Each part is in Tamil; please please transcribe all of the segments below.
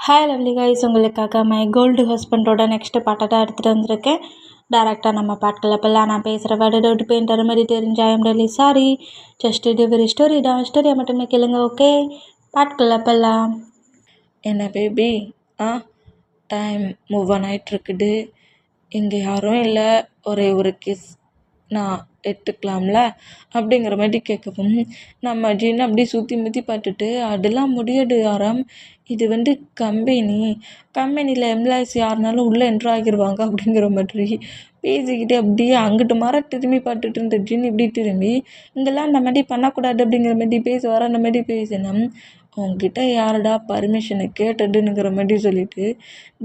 ஹாய் லவ்லி கைஸ், உங்களுக்காக மை கோல்டு ஹஸ்பண்டோட நெக்ஸ்ட்டு பாட்டை தான் எடுத்துகிட்டு வந்திருக்கேன். டேரெக்டாக நம்ம பாட்டுக்களை இப்போல்லாம் நான் பேசுகிற வேர்டு டவுட் பெயிண்டர் மாதிரி தெரிஞ்சு I am really sorry. Just இது ஒரு ஸ்டோரி தான், ஸ்டோரியை மட்டுமே கேளுங்க. ஓகே, பாட்டுக்களை இப்போல்லாம். என்ன பேபி, டைம் மூவ் ஆன் ஆகிட்டுருக்குது. இங்கே யாரும் இல்லை, ஒரே ஒரு கிஸ் நான் எடுத்துக்கலாம்ல அப்படிங்கிற மாதிரி கேட்கவும், நம்ம ஜின்னு அப்படியே சுற்றி முற்றி பார்த்துட்டு, அதெல்லாம் முடியாது ஆரம், இது கம்பெனியில் எம்ப்ளாயிஸ் யாருனாலும் உள்ளே என்ட்ரு ஆகிடுவாங்க அப்படிங்கிற மாதிரி பேசிக்கிட்டே அப்படியே அங்கிட்டு திரும்பி பார்த்துட்டு இருந்த ஜின் இப்படி திரும்பி, இங்கெல்லாம் அந்த மாதிரி பண்ணக்கூடாது அப்படிங்கிற மாதிரி வர அந்த மாதிரி பேசினோம். உங்ககிட்ட யாரடா பர்மிஷனை கேட்டதுங்கிற மாதிரி சொல்லிட்டு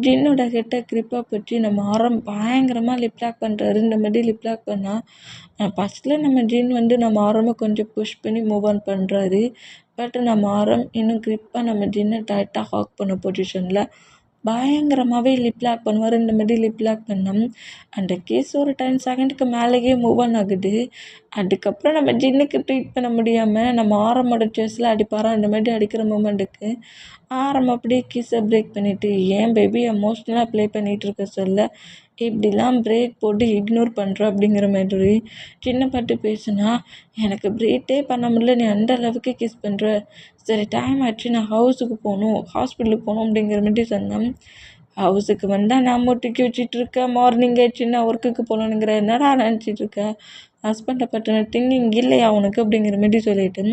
ஜின்னோட கிட்ட கிரிப்பை பற்றி நம்ம ஆரம் பயங்கரமாக லிப்லாக் பண்ணுறாரு. இந்த மாதிரி லிப்லாக் பண்ணால் ஃபஸ்ட்டில் நம்ம ஜின் நம்ம ஆரம்பை கொஞ்சம் புஷ் பண்ணி மூவ் ஆன் பண்ணுறாரு. பட் நம்ம ஆரம் இன்னும் கிரிப்பாக நம்ம ஜின்னை டைட்டாக ஹாக் பண்ண பொசிஷனில் பயங்கரமாகவே லிப்லாக் பண்ணுவார். இந்த மாதிரி லிப்லாக் பண்ணோம். அந்த கேஸ் ஒரு 10 செகண்டுக்கு மேலேயே மூவ் ஆன் ஆகுது. அதுக்கப்புறம் நம்ம ஜின்னுக்கு ட்ரீட் பண்ண முடியாமல் நம்ம ஆரமோட செஸ்ஸில் அடிப்பாரா. அந்த மாதிரி அடிக்கிற மூமெண்ட்டுக்கு ஆரம் அப்படியே கிஸ்ஸை பிரேக் பண்ணிவிட்டு, ஏன் பேபி எமோஷ்னலாக ப்ளே பண்ணிகிட்டு இருக்க சொல்ல இப்படிலாம் பிரேக் போட்டு இக்னோர் பண்ணுற அப்படிங்கிற மாதிரி சின்ன பாட்டு பேசுனா, எனக்கு பிரேக்கே பண்ண முடியல, நீ அந்த அளவுக்கு கிஸ் பண்ணுற, சரி டைம் ஆச்சு, நான் ஹவுஸுக்கு போகணும், ஹாஸ்பிட்டலுக்கு போகணும் அப்படிங்கிற மாதிரி சொன்னேன். ஹவுஸுக்கு வந்தால் நான் முட்டிக்கி வச்சிட்ருக்கேன், மார்னிங் ஆச்சு நான் ஒர்க்குக்கு போகணுங்கிற, என்னடா நினச்சிட்ருக்கேன், ஹஸ்பண்டை பற்றின திங்கிங் இல்லையா உனக்கு அப்படிங்கிற மாதிரி சொல்லிட்டு,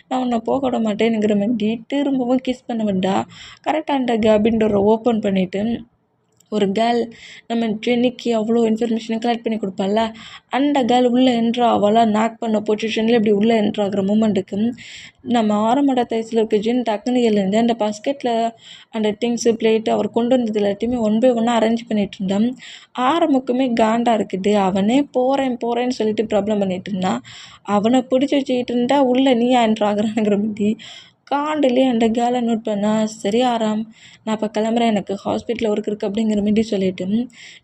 நான் உன்னை போக விட மாட்டேனுங்கிற மாதிரி திரும்பவும் கிஸ் பண்ண வேண்டா. கரெக்டாக அந்த கேபின் டோரை ஓப்பன் பண்ணிவிட்டு ஒரு கேர்ள் நம்ம ஜென்னிக்கு அவ்வளோ இன்ஃபர்மேஷனை கலெக்ட் பண்ணி கொடுப்பால, அந்த கேர்ள் உள்ளே என்ட்ரு ஆவாலாம். நாக் பண்ண பொசிஷனில் இப்படி உள்ளே என்ட்ரு ஆகிற மூமெண்ட்டுக்கு நம்ம ஆரம்பட தைசில் இருக்க ஜென் டக்குன்னு எழுந்து அந்த பாஸ்கெட்டில் அந்த திங்ஸு பிளேட்டு அவர் கொண்டு வந்தது எல்லாத்தையுமே ஒன் பை ஒன்னாக அரேஞ்ச் பண்ணிகிட்டு இருந்தோம். ஆரம்புக்குமே காண்டாக இருக்குது. அவனே போகிறேன்னு சொல்லிட்டு ப்ராப்ளம் பண்ணிகிட்டு இருந்தான். அவனை பிடிச்சி வச்சுக்கிட்டு இருந்தா உள்ளே நீ என்ட்ரு ஆகிறானுங்கிற மாதிரி காண்டிலே அந்த கேர்ளை நோட் பண்ணா, சரி ஆராம், நான் இப்போ கிளம்புறேன், எனக்கு ஹாஸ்பிட்டலில் ஒர்க் இருக்குது அப்படிங்கிற மாதிரி சொல்லிட்டு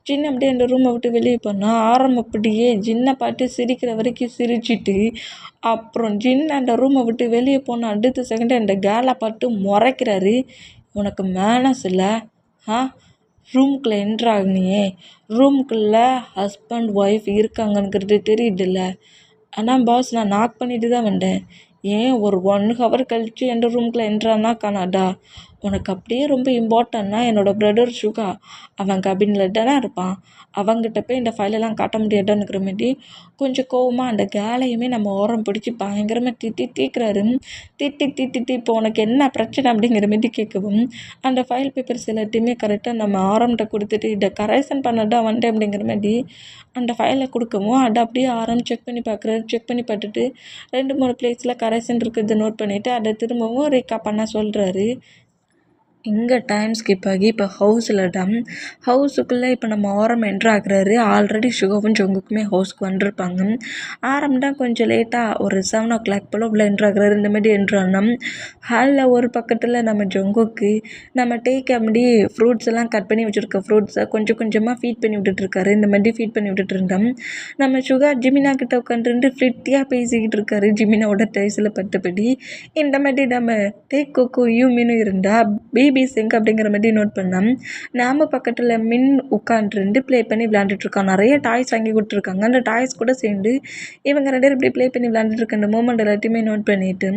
ஜின் அப்படியே அந்த ரூமை விட்டு வெளியே போனால் ஆரம் அப்படியே ஜின்னை பார்த்து சிரிக்கிற வரைக்கும் சிரிச்சிட்டு அப்புறம் ஜின் அந்த ரூமை விட்டு வெளியே போனால் அடுத்த செகண்டே அந்த கேர்ளை பார்த்து முறைக்கிறாரு. உனக்கு மேனஸ் இல்லை? ரூமுக்குள்ளே என்ட்ரு ஆகுனியே, ரூமுக்குள்ளே ஹஸ்பண்ட் ஒய்ஃப் இருக்காங்கங்கிறது தெரியுதுல்ல. ஆனால் பாஸ், நான் நாக் பண்ணிட்டு தான் வந்தேன். ஏன் ஒரு 1 ஹவர் கழித்து எந்த ரூமுக்குள்ளே என்ட்ரானா காணாடா? உனக்கு அப்படியே ரொம்ப இம்பார்ட்டன்னா என்னோடய பிரதர் சுகா, அவன் கபினில் தானே இருப்பான், அவங்ககிட்ட போய் இந்த ஃபைலெல்லாம் காட்ட முடியாதான்னுக்கிற மாதிரி கொஞ்சம் கோவமாக அந்த கேலையுமே நம்ம ஓரம் பிடிச்சி பயங்கரமாக தீக்கிறாரு. திட்டி இப்போ உனக்கு என்ன பிரச்சனை அப்படிங்கிற மாதிரி கேட்கவும், அந்த ஃபைல் பேப்பர்ஸ் எல்லாத்தையுமே கரெக்டாக நம்ம ஆரம்பிட்ட கொடுத்துட்டு இதை கரெக்ஷன் பண்ணதான் வந்தேன் அப்படிங்கிற மாதிரி அந்த ஃபைலை கொடுக்கவும், அதை அப்படியே செக் பண்ணி பார்க்குறாரு. செக் பண்ணி பார்த்துட்டு 2-3 பிளேஸில் கரெக்ஷன் இருக்கிறத நோட் பண்ணிவிட்டு அதை திரும்பவும் ரீகா பண்ண சொல்கிறாரு. இங்கே டைம் ஸ்கிப் ஆகி இப்போ ஹவுஸுக்குள்ளே இப்போ நம்ம ஆரம் என்ட்ரு ஆகுறாரு. ஆல்ரெடி சுகாவும் ஜொங்குக்குமே ஹவுஸ்க்கு வந்திருப்பாங்க. ஆரம் தான் கொஞ்சம் லேட்டாக ஒரு 7 o'clock போல் உள்ள என்ட்ரு ஆகுறாரு. இந்த மாதிரி என்ட்ரு ஆனோம். ஹாலில் ஒரு பக்கத்தில் நம்ம ஜொங்குக்கு நம்ம டேக் அப்படி ஃப்ரூட்ஸ் எல்லாம் கட் பண்ணி வச்சுருக்க ஃப்ரூட்ஸை கொஞ்சம் கொஞ்சமாக ஃபீட் பண்ணி விட்டுட்ருக்காரு. இந்த மாதிரி ஃபீட் பண்ணி விட்டுட்டு இருந்தோம். நம்ம சுகா ஜிமினா கிட்ட உட்காந்துருந்து ஃப்ளிட்டியாக பேசிக்கிட்டு இருக்காரு. ஜிமினாவோட டைஸில் பட்டபடி இந்த மாதிரி நம்ம டேக் கொக்கு யூமினும் இருந்தால் பேபிஸ் எங்கே அப்படிங்கிற மாதிரி நோட் பண்ணோம். நாம் பக்கத்தில் மின் உட்காந்துருந்து ப்ளே பண்ணி விளையாண்டுட்ருக்கான். நிறைய டாய்ஸ் வாங்கி கொடுத்துருக்காங்க. அந்த டாய்ஸ் கூட சேர்ந்து இவங்க 2 பேரும் இப்படி ப்ளே பண்ணி விளையாண்டுட்ருக்க அந்த மூமெண்ட் எல்லாத்தையுமே நோட் பண்ணிவிட்டு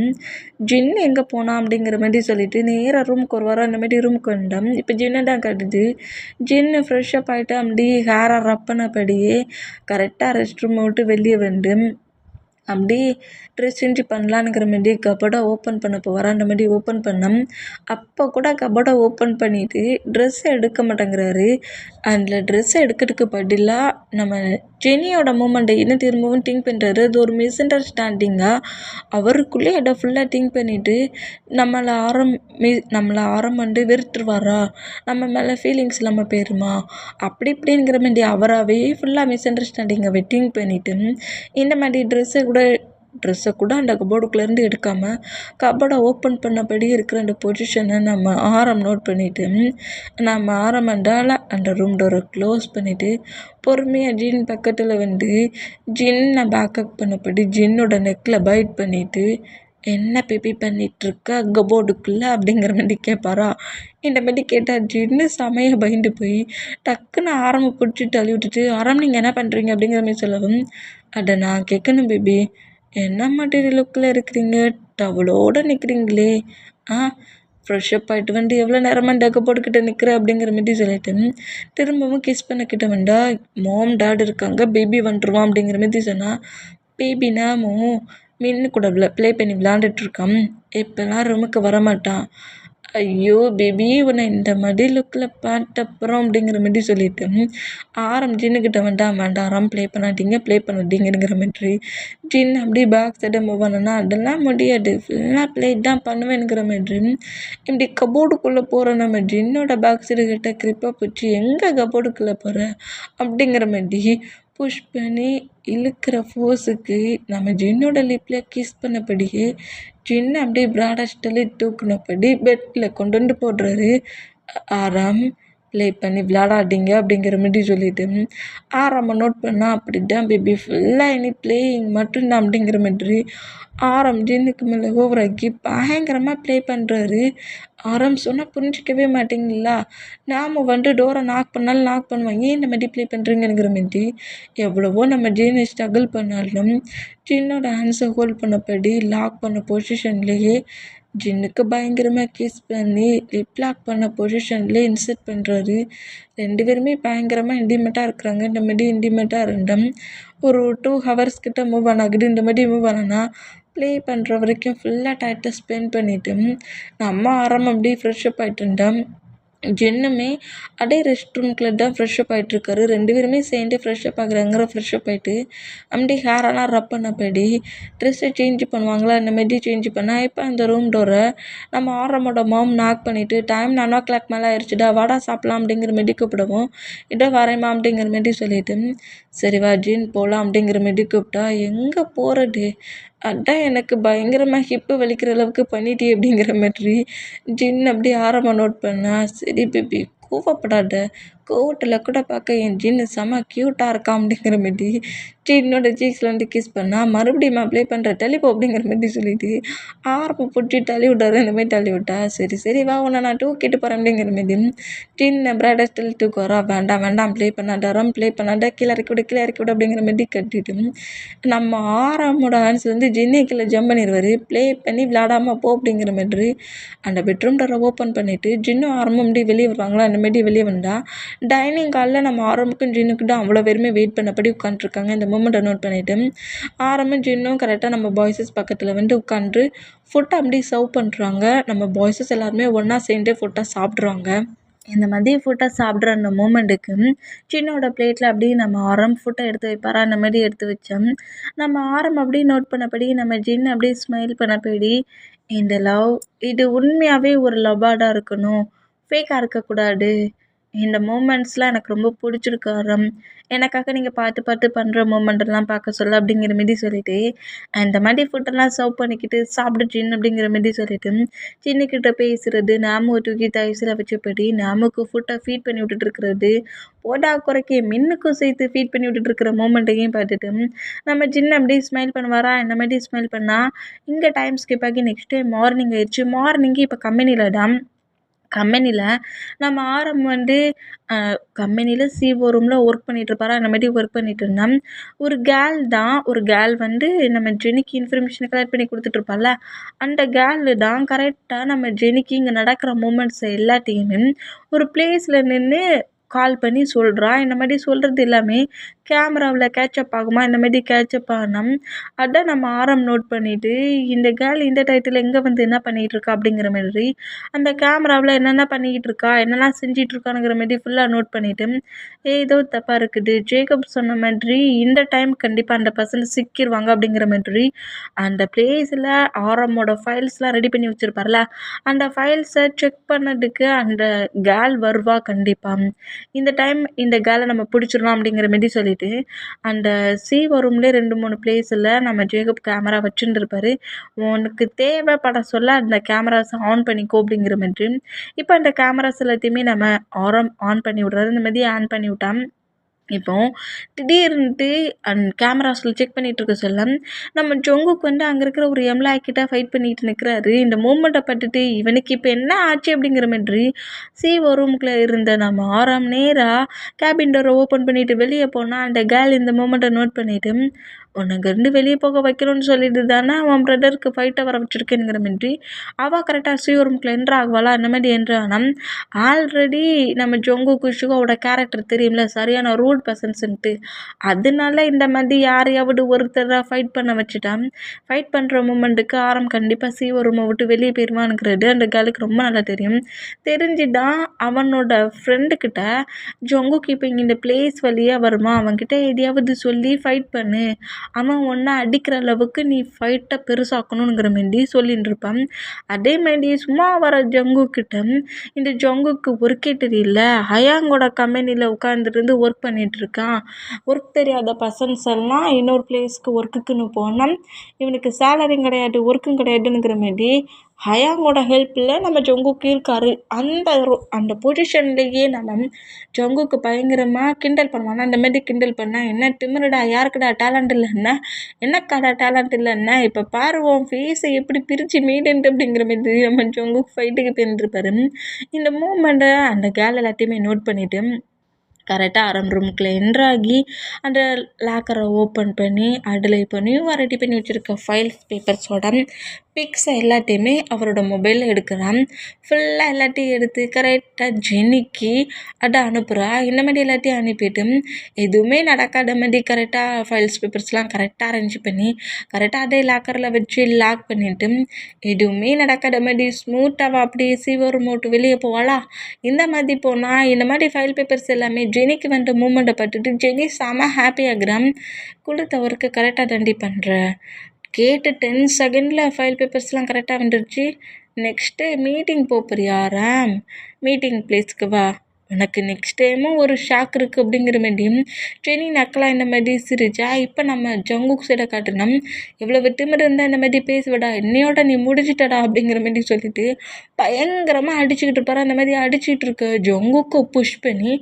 ஜின் எங்கே போனான் அப்படிங்கிற மாதிரி சொல்லிவிட்டு நேராக ரூமுக்கு ஒரு வாரம் அந்த மாதிரி ரூமுக்கு வந்தோம். இப்போ ஜின்னை தான் கட்டுது. ஜின்னு ஃப்ரெஷ்ஷப் ஆகிட்டு அப்படி ஹேரை ரப் பண்ணபடியே கரெக்டாக ரெஸ்ட் ரூமை விட்டு வெளியே வந்து அப்படி ட்ரெஸ் சேஞ்சு பண்ணலான்னுங்கிற மாதிரி கபடை ஓப்பன் பண்ண போவார். அந்த மாதிரி ஓப்பன் பண்ணோம். அப்போ கூட கபடை ஓப்பன் பண்ணிவிட்டு ட்ரெஸ்ஸை எடுக்க மாட்டேங்கிறாரு. அதில் ட்ரெஸ்ஸை எடுக்கிறதுக்கு பதிலாக நம்ம ஜெனியோட மூமெண்ட்டை இன்னும் திரும்பவும் திங்க் பண்ணுறாரு. அது ஒரு மிஸ் அண்டர்ஸ்டாண்டிங்காக அவருக்குள்ளே அதை ஃபுல்லாக திங்க் பண்ணிவிட்டு நம்மளை ஆரம் வெறுத்துருவாரா, நம்ம மேலே ஃபீலிங்ஸ் இல்லாமல் போயிருமா அப்படி இப்படிங்கிற மாதிரி அவராகவே ஃபுல்லாக மிஸ் அண்டர்ஸ்டாண்டிங்கை திங்க் பண்ணிவிட்டு இந்த மாதிரி ட்ரெஸ்ஸை கூட அந்த கபோர்டுக்குள்ளேருந்து எடுக்காமல் கபோர்டை ஓப்பன் பண்ணபடி இருக்கிற அந்த பொசிஷனை நம்ம நோட் பண்ணிவிட்டு நம்ம ஆரம்பண்டால் அந்த ரூம் டோரை க்ளோஸ் பண்ணிவிட்டு பொறுமையாக ஜின் பக்கத்தில் வந்து ஜின்னை பேக்கப் பண்ணபடி ஜின்னோட நெக்கில் பைட் பண்ணிவிட்டு என்ன பேபி பண்ணிகிட்ருக்க கபோர்டுக்குள்ளே அப்படிங்கிற மாதிரி கேட்பாரா. இந்த மாதிரி கேட்டால் ஜின்னு செமையாக பயந்து போய் டக்குன்னு ஆரம்பை பிடிச்சி தள்ளி விட்டுட்டு, ஆரம் நீங்கள் என்ன பண்ணுறீங்க அப்படிங்கிற மாதிரி சொல்லவும், அட நான் கேட்கணும் பேபி, என்ன மாதிரி லுக்கில் இருக்கிறீங்க, டவலோடு நிற்கிறீங்களே, ஆ ஃப்ரெஷ்அப் ஆகிட்டு வந்து எவ்வளோ நேரமாக டக்க போட்டுக்கிட்ட நிற்கிற அப்படிங்கிற மாதிரி சொல்லிட்டு திரும்பவும் கிஸ் பண்ணக்கிட்ட வந்தா, மாம் டாட் இருக்காங்க பேபி வந்துருவான் அப்படிங்கிற மாதிரி சொன்னால், பேபி நாமும் மின்னு கூட ப்ளே பண்ணி விளாண்டுட்ருக்கான், இப்போல்லாம் ரூமுக்கு வரமாட்டான். ஐயோ பேபி உன்னை இந்த மாதிரி லுக்கில் பார்த்தப்புறம் அப்படிங்கிற மாதிரி சொல்லிட்டு ஆரம் ஜின்னுக்கிட்ட வேண்டாம் வேண்டாம் ப்ளே பண்ணாதீங்கிற மாதிரி ஜின் அப்படியே பேக் சைடை மூவ் பண்ணனா, அதெல்லாம் முடியாது ஃபுல்லாக ப்ளே தான் பண்ணுவேங்கிற மாதிரி இப்படி கபோர்டுக்குள்ளே போகிற நம்ம ஜின்னோட பேக் சைடு கிட்ட கிரிப்பாக போச்சு, எங்கே கபோர்டுக்குள்ளே போகிற அப்படிங்கிற மாதிரி புஷ் பண்ணி இழுக்கிற ஃபோர்ஸுக்கு நம்ம ஜின்னோட லிப்பில் கிஸ் பண்ணபடியே ஜின்னு அப்படியே பிராடஸ்டலி தூக்குனபடி பெட்டில் கொண்டு வந்து போடுறாரு. ஆரம் ப்ளே பண்ணி விளையாடாதீங்க அப்படிங்கிற மாதிரி சொல்லிட்டு ஆரம்ப நோட் பண்ணால் அப்படி தான் பேபி ஃபுல்லாக இனி பிளேயிங் மட்டும்தான் அப்படிங்கிற மாதிரி ஆரம் ஜின்னுக்கு மேலே ஓவராக்கி பயங்கரமாக ப்ளே பண்ணுறாரு. ஆரம் சொன்னால் புரிஞ்சிக்கவே மாட்டீங்களா, நாம் வந்து டோரை நாக் பண்ணாலும் நாக் பண்ணுவாங்க, ஏன் இந்த மாதிரி ப்ளே பண்ணுறீங்கிற மாதிரி எவ்வளவோ நம்ம ஜின்னு ஸ்ட்ரகிள் பண்ணாலும் ஜின்னோட ஹேண்ட்ஸை ஹோல்ட் பண்ணபடி லாக் பண்ண பொசிஷன்லேயே ஜின்னுக்கு பயங்கரமாக கிஸ் பண்ணி லிப் லாக் பண்ண பொசிஷன்லேயே இன்சர்ட் பண்ணுறாரு. 2 பேருமே பயங்கரமாக இன்டிமேட்டாக இருக்கிறாங்க. இந்த மாதிரி இன்டிமேட்டாக இருந்தோம் ஒரு 2 hours கிட்ட மூவ் ஆனாகுது. இந்த மாதிரி மூவ் ஆனா ப்ளே பண்ணுற வரைக்கும் ஃபுல்லாக டைட்டை ஸ்பெண்ட் பண்ணிவிட்டு நம்ம ஆரம்பம் அப்படியே ஃப்ரெஷ்அப் ஆகிட்டு இருந்தோம். ஜின்னுமே அப்படியே ரெஸ்ட் ரூம்குள்ளே தான் ஃப்ரெஷ்அப் ஆகிட்ருக்காரு. 2 பேருமே சேர்ந்து ஃப்ரெஷ்அப் ஆகுறாங்கிற ஃப்ரெஷ்அப் ஆகிட்டு அப்படியே ஹேரெல்லாம் ரப் பண்ணபடி ட்ரெஸ்ஸை சேஞ்ச் பண்ணுவாங்களா, இந்த மாதிரி சேஞ்ச் பண்ணால் இப்போ அந்த ரூம் டோரை நம்ம ஆரமோட மாம் நாக் பண்ணிவிட்டு டைம் 9 o'clock மேலே ஆயிடுச்சுடா வாடா சாப்பிட்லாம் அப்படிங்கிற மாதிரி கூப்பிடுவோம். இதோ வரேம்மா அப்படிங்கிற மாதிரி சொல்லிவிட்டு சரி வா ஜின் போகலாம் அப்படிங்கிற மாதிரி கூப்பிட்டா, எங்கே போகிறது, அதான் எனக்கு பயங்கரமாக ஹிப்பு வலிக்கிற அளவுக்கு பண்ணிட்டே அப்படிங்கிற மாதிரி ஜின் அப்படியே ஆரம்ப நோட் பண்ணா, சரி பேபி கோவப்படாத, கோவத்தில் கூட பார்க்க என் ஜின்னு செம்ம க்யூட்டாக இருக்கான் அப்படிங்கிற மாதிரி ஜின்னோட சீக்ஸில் வந்து கிஸ் பண்ணால், மறுபடியும் ப்ளே பண்ணுற தள்ளிப்போ அப்படிங்கிற மாதிரி சொல்லிட்டு ஆரம்பம் பிடிச்சி தள்ளி விட்டாரு. இந்த மாதிரி தள்ளி விட்டா, சரி சரி வா உன்னை நான் தூக்கிட்டு போகிறேன் அப்படிங்கிற மாதிரி ஜின்னை பிரைடஸ்டில் தூக்கு வரா, வேண்டாம் வேண்டாம் ப்ளே பண்ணாத கீழே இறக்கி விடு அப்படிங்கிற மாதிரி கட்டிட்டு நம்ம ஆரமோட ஹேண்ட்ஸ் வந்து ஜின்னே கீழே ஜம்ப் பண்ணிடுவார். ப்ளே பண்ணி விளையாடாமல் போ அப்படிங்கிற மாதிரி அந்த பெட்ரூம் டோரை ஓப்பன் பண்ணிவிட்டு ஜின்னும் ஆரம்பம் அப்படி வெளியே வருவாங்களா, அந்த மாதிரி வெளியே வந்தால் டைனிங் ஹாலில் நம்ம ஆரம்புக்கும் ஜின்னுக்கு தான் அவ்வளோ பேருமே வெயிட் பண்ணபடி உட்காந்துருக்காங்க. இந்த மூமெண்ட்டை நோட் பண்ணிவிட்டு ஆரம்பம் ஜின்னும் கரெக்டாக நம்ம பாய்ஸஸ் பக்கத்தில் வந்து உட்காந்து ஃபுட்டை அப்படி சர்வ் பண்ணுறாங்க. நம்ம பாய்ஸஸ் எல்லாருமே ஒன்றா சேர்ந்து ஃபுட்டை சாப்பிட்றாங்க. இந்த மாதிரி ஃபுட்டை சாப்பிட்ற அந்த மூமெண்ட்டுக்கு ஜின்னோட பிளேட்டில் அப்படியே நம்ம ஆரம் ஃபுட்டை எடுத்து வைப்பாரா, அந்த மாதிரி எடுத்து வச்சோம். நம்ம ஆரம் அப்படியே நோட் பண்ணபடி நம்ம ஜின் அப்படியே ஸ்மைல் பண்ணபடி, இந்த லவ் இது உண்மையாகவே ஒரு லவ்வாக இருக்கணும், ஃபேக்காக இருக்கக்கூடாது, இந்த மூமெண்ட்ஸ்லாம் எனக்கு ரொம்ப பிடிச்சிருக்கு ஆரம், எனக்காக நீங்கள் பார்த்து பார்த்து பண்ணுற மூமெண்ட்டெல்லாம் பார்க்க சொல்ல அப்படிங்கிற மாரி சொல்லிவிட்டு இந்த மாதிரி ஃபுட்டெல்லாம் சர்வ் பண்ணிக்கிட்டு சாப்பிடு ஜின் அப்படிங்கிற மாரி சொல்லிவிட்டு ஜின்னுக்கிட்ட பேசுகிறது, நாம தூக்கி தயசில் வச்சபடி நாமுக்கு ஃபுட்டை ஃபீட் பண்ணி விட்டுட்டுருக்கிறது, போடா குறைக்கி மின்னுக்கும் சேர்த்து ஃபீட் பண்ணி விட்டுட்டுருக்கிற மூமெண்ட்டையும் பார்த்துட்டு நம்ம ஜின் அப்படியே ஸ்மைல் பண்ணுவாரா, இந்த மாதிரி ஸ்மைல் பண்ணால் இங்கே டைம் ஸ்கிப் ஆகி நெக்ஸ்ட் டே மார்னிங் ஆயிடுச்சு. மார்னிங்கு இப்போ கம்பெனியில் நம்ம ஆரம் வந்து கம்பெனியில் சிஓ ரூமில் ஒர்க் பண்ணிகிட்ருப்பாரா, அந்த மாதிரி ஒர்க் பண்ணிகிட்டு இருந்தோம். ஒரு கேர்ள் வந்து நம்ம ஜெனிக்கு இன்ஃபர்மேஷன் கலெக்ட் பண்ணி கொடுத்துட்ருப்பாள்ல, அந்த கேர்ளு தான் கரெக்டாக நம்ம ஜெனிக்கு இங்கே நடக்கிற மூமெண்ட்ஸ் எல்லாத்தையுமே ஒரு பிளேஸில் நின்று கால் பண்ணி சொல்கிறா. இந்த மாதிரி சொல்கிறது எல்லாமே கேமராவில் கேட்சப் ஆகுமா, இந்த மாதிரி கேட்சப் ஆனால் அதான் நம்ம ஆரம் நோட் பண்ணிவிட்டு இந்த கேர்ள் இந்த டயத்தில் எங்கே வந்து என்ன பண்ணிகிட்டு இருக்கா அப்படிங்கிற மாதிரி அந்த கேமராவில் என்னென்ன பண்ணிக்கிட்டு இருக்கா, என்னெல்லாம் செஞ்சிட்ருக்கானுங்கிற மாதிரி ஃபுல்லாக நோட் பண்ணிவிட்டு ஏதோ தப்பாக இருக்குது, ஜேக்கப் சொன்ன மாதிரி இந்த டைம் கண்டிப்பாக அந்த பர்சன் சிக்கிடுவாங்க அப்படிங்கிற மாதிரி அந்த பிளேஸில் ஆரமோட ஃபைல்ஸ்லாம் ரெடி பண்ணி வச்சுருப்பார்ல, அந்த ஃபைல்ஸை செக் பண்ணதுக்கு அந்த கேர்ள் வருவா கண்டிப்பாக, இந்த டைம் இந்த கேர்ளை நம்ம பிடிச்சிடலாம் அப்படிங்கிற மாதிரி சொல்லிவிட்டு அந்த சிஓ ரூம்லேயே 2-3 பிளேஸில் நம்ம ஜேக்கப் கேமரா வச்சுருந்துருப்பாரு. உனக்கு தேவைப்பட சொல்ல அந்த கேமராஸை ஆன் பண்ணிக்கோ அப்படிங்கிற மாதிரி இப்போ அந்த கேமராஸ் எல்லாத்தையுமே நம்ம ஆன் பண்ணி விட்றாரு. இந்த மாதிரி ஆன் பண்ணி விட்டான் இப்போ திடீர்னுட்டு கேமராஸில் செக் பண்ணிகிட்டு இருக்க சொல்ல நம்ம ஜொங்குக்கு வந்து அங்கே இருக்கிற ஒரு எம்ப்ளாய் கிட்ட ஃபைட் பண்ணிட்டு நிற்கிறாரு. இந்த மூமெண்ட்டை பட்டுட்டு இவனுக்கு இப்போ என்ன ஆச்சு அப்படிங்கிற மாதிரி சிஓ ரூமுக்குள்ளே இருந்த நம்ம ஆறாம் நேராக கேபின் டோரை ஓப்பன் பண்ணிட்டு வெளியே போனால் அந்த கேர்ள் இந்த மூமெண்ட்டை நோட் பண்ணிட்டு உனக்கு இருந்து வெளியே போக வைக்கணும்னு சொல்லிட்டு தானே அவன் பிரதருக்கு ஃபைட்டை வர வச்சுருக்கேங்கிற மாதிரி அவள் கரெக்டாக சிஓ ரூமுக்குள்ள என்ட்ரு ஆகுவாளா அந்த மாதிரி என்ட்ரு ஆனால் ஆல்ரெடி நம்ம ஜொங்குக்கு ஷுகாவோட கேரக்டர் தெரியும்ல சரியான ரூட் பர்சன்ஸ்ன்ட்டு அதனால இந்த மாதிரி யாரையாவது ஒருத்தரை ஃபைட் பண்ண வச்சுட்டான். ஃபைட் பண்ணுற மூமெண்ட்டுக்கு ஆரம் கண்டிப்பாக சிஓ ரூமை விட்டு வெளியே போயிடுவானுங்கிறது அந்த கேர்ளுக்கு ரொம்ப நல்லா தெரியும். தெரிஞ்சுதான் அவனோட ஃப்ரெண்டுக்கிட்ட ஜொங்குக்கு இப்போ இங்கே இந்த பிளேஸ் வழியாக வருமா அவன்கிட்ட எதையாவது சொல்லி ஃபைட் பண்ணு அவன் ஒன்றை அடிக்கிற அளவுக்கு நீ ஃபைட்டை பெருசாக்கணுங்கிற மாரி சொல்லிட்டு இருப்பான். அதே மாதிரி சும்மா வர ஜங்குக்கிட்ட இந்த ஜங்குக்கு ஒர்க்கே தெரியல ஹயாங்கோட கம்பெனியில் உட்காந்துருந்து ஒர்க் பண்ணிகிட்ருக்கான். ஒர்க் தெரியாத பர்சன்ஸ் எல்லாம் இன்னொரு பிளேஸ்க்கு ஒர்க்குக்குன்னு போனால் இவனுக்கு சேலரியும் கிடையாது ஒர்க்கும் கிடையாதுங்கிற மாரி ஹயாங்கோட ஹெல்ப்பில் நம்ம ஜங்குக்கு இருக்காரு. அந்த பொசிஷன்லேயே நம்ம ஜங்குக்கு பயங்கரமாக கிண்டல் பண்ணுவான். அந்த மாதிரி கிண்டல் பண்ணால் என்ன திமிருடா யாருக்குடா டேலண்ட் இல்லைன்னா என்னக்காடா டேலண்ட் இல்லைன்னா இப்போ பாருவோம் ஃபேஸை எப்படி பிரித்து மீடன்ட்டு அப்படிங்கிற மாதிரி நம்ம ஜங்குக்கு ஃபைட்டுக்கு போயிருப்பாரு. இந்த மூமெண்ட்டை அந்த கேர்ள் எல்லாத்தையுமே நோட் பண்ணிவிட்டு கரெக்டாக ஆரம் ரூமுக்குள்ளே என்ட்ராகி அந்த லாக்கரை ஓப்பன் பண்ணி அதில் இப்போ நியூவாக ரெடி பண்ணி வச்சுருக்க ஃபைல்ஸ் பேப்பர்ஸோட பிக்ஸை எல்லாத்தையுமே அவரோட மொபைலில் எடுக்கிறான். ஃபுல்லாக எல்லாத்தையும் எடுத்து கரெக்டாக ஜெனிக்கு அதை அனுப்புகிறா. இந்த மாதிரி எல்லாத்தையும் அனுப்பிட்டு எதுவுமே நடக்காத மாதிரி கரெக்டாக ஃபைல்ஸ் பேப்பர்ஸ்லாம் கரெக்டாக அரேஞ்ச் பண்ணி கரெக்டாக அதே லாக்கரில் வச்சு லாக் பண்ணிவிட்டு எதுவுமே நடக்காத மாதிரி ஸ்மூத்தாக அப்படியே சிவர் மோட்டு வெளியே போவாளா. இந்த மாதிரி போனால் இந்த மாதிரி ஃபைல் பேப்பர்ஸ் எல்லாமே ஜெனிக்கு வந்த மூமெண்ட்டை பட்டுட்டு ஜெனி செம ஹாப்பியாகிறான். கொடுத்த ஒர்க்கு கரெக்டாக தண்டி பண்ணுற கேட்டு 10 செகண்டில் ஃபைல் பேப்பர்ஸ்லாம் கரெக்டாக வந்துடுச்சு. நெக்ஸ்ட்டு மீட்டிங் போறியா ராம் மீட்டிங் பிளேஸ்க்கு வா உனக்கு நெக்ஸ்ட் டைமும் ஒரு ஷாக் இருக்குது அப்படிங்கிற மாதிரியும் ஜெனி நக்கலாக இந்த மாதிரி சிரிச்சா. இப்போ நம்ம ஜங்குக் சைடை காட்டினோம் எவ்வளோ திமிரு இருந்தால் இந்த மாதிரி பேசுவடா என்னையோட நீ முடிச்சிட்டடா அப்படிங்கிற மாதிரி சொல்லிட்டு பயங்கரமாக அடிச்சுக்கிட்டு இருப்பாரு. அந்த மாதிரி அடிச்சுட்டு இருக்க ஜங்குக்கு புஷ் பண்ணி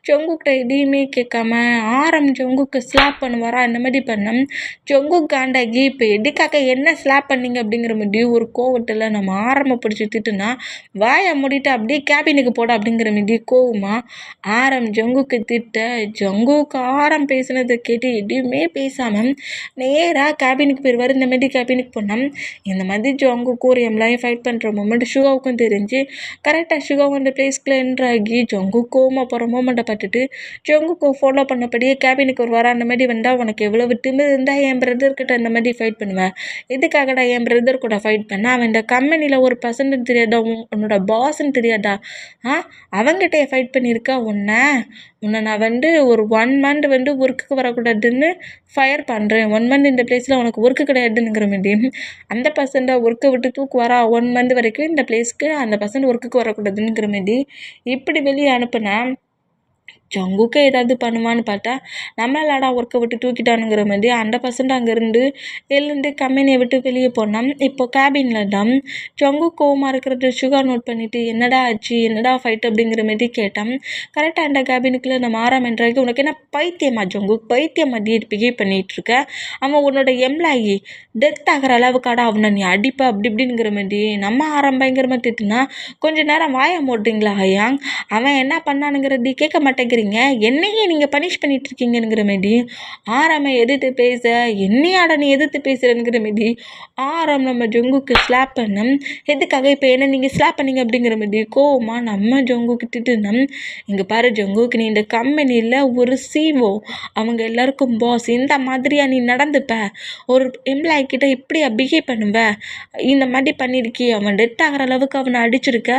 ஜங்குக்கிட்ட எதையுமே கேட்காம ஆரம் ஜங்குக்கு ஸ்லாப் பண்ணுவாரா. அந்த மாதிரி பண்ணோம் ஜங்குக் காண்டாகி இப்போ எதுக்காக என்ன ஸ்லாப் பண்ணீங்க அப்படிங்கிற மாதிரி ஒரு கோவத்தில் நம்ம ஆரம்ப பிடிச்சி திட்டுனா வாயை மூடிட்டு அப்படியே கேபினுக்கு போட அப்படிங்கிற மாதிரி கோவமா ஆரம் ஜங்குக்கு திட்ட ஜங்குக்கு ஆரம் பேசுனதை கேட்டு எதுவுமே பேசாமல் நேராக கேபினுக்கு போயிடுவார். இந்த மாதிரி கேபினுக்கு போனால் இந்த மாதிரி ஜங்குக்கு ஒரு எம்ப்ளாயி ஃபைட் பண்ணுற மூமெண்ட் ஷுகாவுக்கும் தெரிஞ்சு கரெக்டாக ஷுகாவும் அந்த பிளேஸ்க்குள்ள என்ட்ராகி ஜங்கு கோமா போகிற மூமெண்ட்டை பார்த்துட்டு ஜங்குக்கு ஃபாலோ பண்ணபடியே கேபினுக்கு ஒரு வர அந்த மாதிரி வந்தால் உனக்கு எவ்வளோ திமிரு இருந்தால் என் பிரதர்கிட்ட இந்த மாதிரி ஃபைட் பண்ணுவேன் எதுக்காகடா என் பிரதர் கூட ஃபைட் பண்ண அவன் இந்த கம்பெனியில் ஒரு பர்சன்ட்னு தெரியாதா உன்னோட பாஸ்ன்னு தெரியாதா அவங்ககிட்ட ஃபைட் பண்ணியிருக்கா உன்னை நான் வந்து ஒரு 1 மந்த் வந்து ஒர்க்குக்கு வரக்கூடாதுன்னு ஃபயர் பண்ணுறேன் 1 மந்த் இந்த பிளேஸில் உனக்கு ஒர்க்கு கிடையாதுங்கிற மாதிரி அந்த பர்சன்ட்டை ஒர்க்கை விட்டு தூக்குவாரா 1 மந்த் வரைக்கும் இந்த பிளேஸ்க்கு அந்த பர்சன்ட் ஒர்க்குக்கு வரக்கூடாதுங்கிற மாதிரி இப்படி வெளியே அனுப்புனா ஜங்குக்கே ஏதாவது பண்ணுவான்னு பார்த்தா நம்மளாடா ஒர்க்கை விட்டு தூக்கிட்டானுங்கிற மாதிரி அந்த பர்சன்ட் அங்கேருந்து எழுந்து கம்பெனியை விட்டு வெளியே போனோம். இப்போ கேபினில் தான் ஜங்கு கோவமாக இருக்கிறத ஷுகர் நோட் பண்ணிவிட்டு என்னடா ஆச்சு என்னடா ஃபைட் அப்படிங்கிற மாதிரி கேட்டான். கரெக்டாக அந்த கேபினுக்குள்ளே நம்ம ஆறாம் என்றாக்கி உனக்கு என்ன பைத்தியமா ஜங்கு பைத்தியம் மாதிரி பிஹேவ் பண்ணிகிட்ருக்க அவன் உன்னோட எம்ப்ளாயி டெத் ஆகிற அளவுக்காடா அவனை நீ அடிப்ப அப்படி இப்படிங்கிற மாதிரி நம்ம ஆறாம் பயங்கரமாக திட்டுனா கொஞ்சம் நேரம் வாய போட்டுங்களா ஹயாங் அவன் என்ன பண்ணானுங்கிறது கேட்க மாட்டேங்கிறீங்க என்னையே நீங்கள் பனிஷ் பண்ணிட்டு இருக்கீங்கிற மாதிரி ஆறாமை எதிர்த்து பேச என்னையாட நீ எதிர்த்து பேசுகிறேங்கிற மாதிரி ஆறாம் நம்ம ஜங்குக்கு ஸ்லாப் பண்ணோம். எதுக்காக இப்போ என்ன நீங்கள் ஸ்லாப் பண்ணீங்க அப்படிங்கிற மாதிரி கோவமா நம்ம ஜங்குக்கு திட்டுனோம். இங்கே பாரு ஜங்குக்கு நீ இந்த கம்பெனியில் ஒரு சிஓ அவங்க எல்லாருக்கும் பாஸ் இந்த மாதிரியா நீ நடந்துப்ப ஒரு எம்ப்ளாயி கிட்ட இப்படி பிஹேவ் பண்ணுவ இந்த மாதிரி பண்ணியிருக்கி அவன் டெத் ஆகிற அளவுக்கு அவனை அடிச்சிருக்க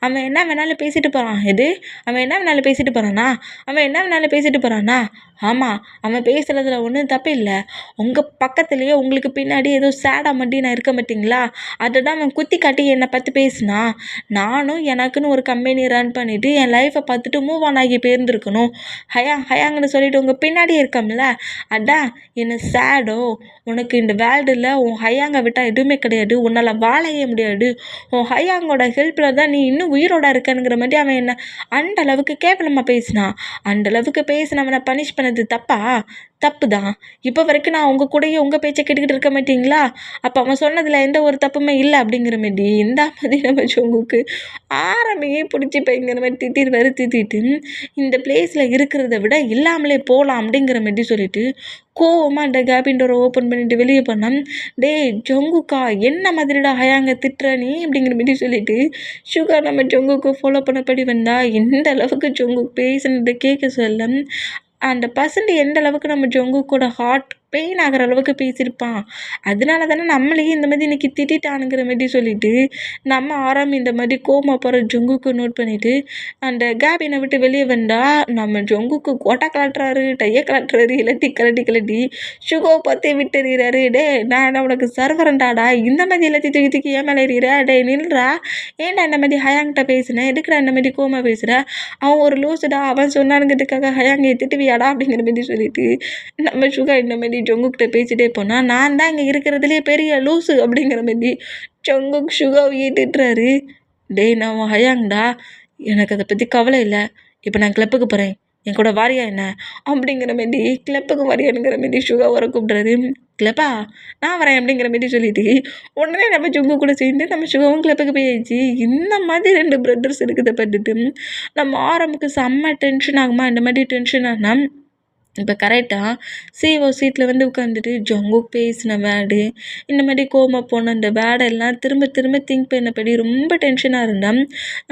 அவன் என்ன வேணாலும் பேசிட்டு போகிறான் அவன் என்ன வேணாலும் பேசிட்டு போகிறானா ஆமாம் அவன் பேசுகிறதுல ஒன்றும் தப்பு இல்லை உங்கள் பக்கத்துலேயே உங்களுக்கு பின்னாடி ஏதோ சேடாக மட்டும் நான் இருக்க மாட்டிங்களா அதை தான் அவன் குத்தி காட்டி என்னை பார்த்து பேசினா நானும் எனக்குன்னு ஒரு கம்பெனி ரன் பண்ணிவிட்டு என் லைஃப்பை பார்த்துட்டு மூவ் ஆன் ஆகி போயிருந்துருக்கணும் ஹயாங்கன்னு சொல்லிட்டு உங்கள் பின்னாடியே இருக்கோம்ல அதான் என்ன சேடோ உனக்கு இந்த வேர்ல்டில் உன் ஹயாங்கை விட்டால் எதுவுமே கிடையாது உன்னால் வாழையே முடியாது உன் ஹயாங்கோட ஹெல்ப்பில் தான் நீ இன்னும் உயிரோட இருக்கனுங்கிற மாதிரி அவன் என்ன அந்த அளவுக்கு கேவலமாக பேசினான் அந்த அளவுக்கு பேசினவனை பனிஷ் பண்ணது பண்ணது தப்பா? தப்பு தான். இப்போ வரைக்கும் நான் உங்கள் கூடயே உங்கள் பேச்சை கேட்டுக்கிட்டு இருக்க மாட்டீங்களா? அப்போ அவன் சொன்னதில் எந்த ஒரு தப்புமே இல்லை அப்படிங்கிற மாரி இந்த மாதிரி நம்ம ஜங்குக்கு ஆரம்பியே பிடிச்சி பயங்கிற மாதிரி திட்டிடுவாரு. திட்டிட்டு இந்த பிளேஸில் இருக்கிறத விட இல்லாமலே போகலாம் அப்படிங்கிற மாரி சொல்லிட்டு கோவமாக அந்த கேபின் டோரை ஓப்பன் பண்ணிட்டு வெளியே பண்ணான். டேய் ஜங்குக்கா, என்ன மாதிரிடா ஹயாங்க திட்டுற நீ அப்படிங்கிற மாரி சொல்லிட்டு சுகா நம்ம ஜங்குக்கு ஃபாலோ பண்ணபடி வந்தா. எந்த அளவுக்கு ஜங்குக் பேசுனதை கேட்க சொல்ல அந்த பர்சன்ட் எந்த அளவுக்கு நம்ம ஜங்குக்கோட ஹார்ட் பெயின் ஆகிற அளவுக்கு பேசியிருப்பான். அதனால தானே நம்மளையும் இந்த மாதிரி இன்னைக்கு திட்டானுங்கிற மாதிரி சொல்லிட்டு நம்ம ஆரம் இந்த மாதிரி கோமா போகிற ஜங்குக்கு நோட் பண்ணிவிட்டு அந்த கேபினை விட்டு வெளியே வந்தா. நம்ம ஜங்குக்கு கோட்டை கலட்டுறாரு, டையை கலட்டுறாரு, எல்லாத்தையும் கலட்டி சுகோவை பார்த்தே விட்டுறாரு. டே நான் உனக்கு சர்வரண்டாடா, இந்த மாதிரி எல்லாத்தையும் தூக்கி தூக்கி ஏன் மேலே எறிகிற? டே நில்றா, ஏன்டா இந்த மாதிரி ஹயாங்கிட்ட பேசுனேன், எதுக்குடா இந்த மாதிரி கோமா பேசுகிற? அவன் ஒரு லூசுடா, அவன் சொன்னானுங்கிறதுக்காக ஹயாங்க திட்டுவியாடா அப்படிங்கிற மாதிரி சொல்லிட்டு நம்ம சுகா இந்த மாதிரி ஜங்குக்கிட்ட பேசிட்டே போனால். நான் தான் இங்கே இருக்கிறதுலே பெரிய லூசு அப்படிங்கிற மாதிரி ஜங்குக் சுகாவையே திட்டுறாரு. டேய் நான் ஹயாங்கடா, எனக்கு அதை பற்றி கவலை இல்லை. இப்போ நான் கிளப்புக்கு போகிறேன், என் கூட வாரியா என்ன அப்படிங்கிற மாரி கிளப்புக்கு வாரியானுங்கிற மாரி சுகா வர கூப்பிட்றாரு. கிளப்பா, நான் வரேன் அப்படிங்கிற மாரி சொல்லிட்டு உடனே நம்ம ஜங்கு கூட சேர்ந்து நம்ம சுகாவும் கிளப்புக்கு போயாச்சு. இந்த மாதிரி 2 பிரதர்ஸ் இருக்கிறத பட்டுட்டு நம்ம ஆரம்புக்கு செம்ம டென்ஷன் ஆகுமா. இந்த மாதிரி டென்ஷன் ஆனால் இப்போ கரெக்டாக சிஓ சீட்டில் வந்து உட்காந்துட்டு ஜங்குக் பேசின வேர்டு, இந்த மாதிரி கோமா போன அந்த வேர்டெல்லாம் திரும்ப திரும்ப திங்க் பண்ணபடி ரொம்ப டென்ஷனாக இருந்தால்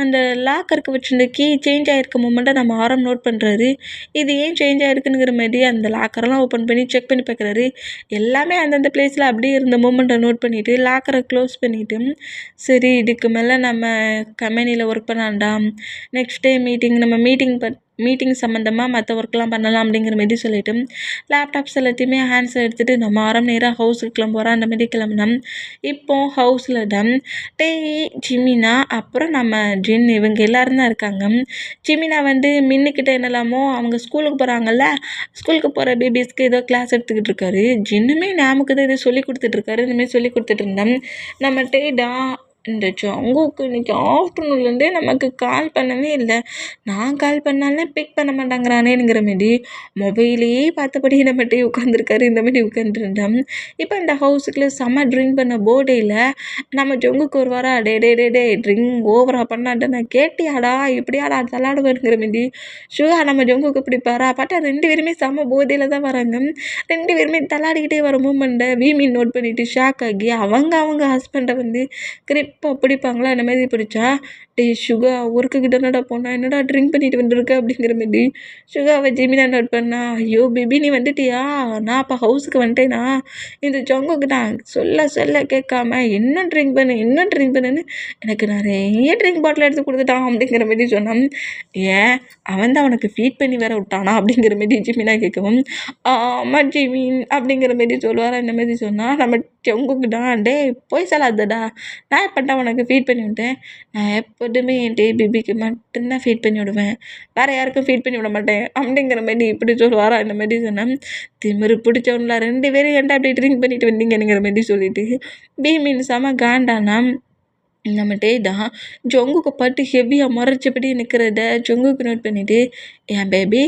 அந்த லாக்கருக்கு வச்சுருந்த கீ சேஞ்ச் ஆகிருக்க மூமெண்ட்டை நம்ம ஆரம் நோட் பண்ணுறாரு. இது ஏன் சேஞ்ச் ஆகிருக்குங்கிற மாதிரி அந்த லாக்கரெல்லாம் ஓப்பன் பண்ணி செக் பண்ணி பார்க்குறாரு. எல்லாமே அந்தந்த பிளேஸில் அப்படியே இருந்த மூமெண்ட்டை நோட் பண்ணிவிட்டு லாக்கரை க்ளோஸ் பண்ணிவிட்டு சரி இதுக்கு மேலே நம்ம கம்பெனியில் ஒர்க் பண்ணாண்டாம், நெக்ஸ்ட் டே நம்ம மீட்டிங் சம்மந்தமாக மற்ற ஒர்க்லாம் பண்ணலாம் அப்படிங்கிற மாரி சொல்லிவிட்டு லேப்டாப்ஸ் எல்லாத்தையுமே ஹேண்ட்ஸில் எடுத்துகிட்டு நம்ம ஆரம் நேராக ஹவுஸுக்கு கிளம்புறோம். அந்த மாதிரி கிளம்புனோம். இப்போ ஹவுஸில் தான் டேய், ஜிமினா, அப்புறம் நம்ம ஜின் இவங்க எல்லோரும் தான் இருக்காங்க. ஜிமினா வந்து மின்னுக்கிட்ட என்னலாமோ அவங்க ஸ்கூலுக்கு போகிறாங்கல்ல, ஸ்கூலுக்கு போகிற பேபிஸ்க்கு ஏதோ கிளாஸ் எடுத்துக்கிட்டு இருக்காரு. ஜின்னுமே நமக்கு தான் இதை சொல்லி கொடுத்துட்ருக்காரு. இந்தமாரி சொல்லி கொடுத்துட்டு இருந்தோம். நம்ம டேடா இந்த ஜங்குக்கு இன்றைக்கி ஆஃப்டர்நூன்லேருந்தே நமக்கு கால் பண்ணவே இல்லை. நான் கால் பண்ணாலே பிக் பண்ண மாட்டேங்கிறானேங்கிற மாரி மொபைலையே பார்த்தபடி நம்மகிட்டே உட்காந்துருக்காரு. இந்த மாதிரி உட்காந்துருந்தோம். இப்போ இந்த ஹவுஸுக்குள்ளே செம்ம ட்ரிங்க் பண்ண போர்டேயில் நம்ம ஜங்குக்கு ஒரு வாரா டே டே டே டே ட்ரிங்க் ஓவராக பண்ணாட்ட நான் கேட்டியாடா, இப்படியாடா தள்ளாடுவேங்கிற மாரி ஷுகா நம்ம ஜங்குக்கு பிடிப்பாரா பார்த்தா 2 பேருமே செம்ம போதையில் தான் வராங்க. 2 பேருமே தள்ளாடிக்கிட்டே வர மூமெண்ட்டை வீமின் நோட் பண்ணிவிட்டு ஷாக் ஆகி அவங்க ஹஸ்பண்டை வந்து கிரிப்பாக பிடிப்பாங்களா அந்த மாதிரி பிடிச்சா. டேய் சுகா, ஒர்க்குக்கிட்ட என்னடா போனால் என்னடா ட்ரிங்க் பண்ணிட்டு வந்துருக்க அப்படிங்கிற மாதிரி சுகாவை ஜிமினா நோட் பண்ணா. ஐயோ பேபி நீ வந்துட்டியா, நான் அப்போ ஹவுஸுக்கு வந்துட்டேனா, இந்த ஜங்குக்கு நான் சொல்ல கேட்காம இன்னும் ட்ரிங்க் பண்ணுன்னு எனக்கு நிறைய ட்ரிங்க் பாட்டில் எடுத்து கொடுத்துட்டான் அப்படிங்கிற மாதிரி சொன்னான். ஏன் அவன் தான் அவனுக்கு ஃபீட் பண்ணி வேற விட்டானா அப்படிங்கிற மாதிரி ஜிமினா கேட்கவும் ஆமாம் ஜிமின் அப்படிங்கிற மாரி சொல்லுவார். அந்த மாதிரி சொன்னால் நம்ம ஜங்குக்குடா டே போய் சொல்லாதடா, நான் எப்போட்டா உனக்கு ஃபீட் பண்ணி விட்டேன், நான் எப்போதுமே என் பேபிக்கு மட்டும்தான் ஃபீட் பண்ணி விடுவேன், வேறு யாருக்கும் ஃபீட் பண்ணி விட மாட்டேன் அப்படிங்கிற மாதிரி இப்படி சொல்லுவாரா. இந்த மாதிரி சொன்னால் திமிரு பிடிச்சவங்களா 2 பேரும் ஏன்டா அப்படி ட்ரிங்க் பண்ணிட்டு வந்தீங்கங்கிற மாதிரி சொல்லிட்டு பீமின் செம காண்டானா. நம்ம தான் ஜங்குக்கு பட்டு ஹெவியாக மறைச்சபடி நிற்கிறத ஜங்குக்கு நோட் பண்ணிவிட்டு என் பேபி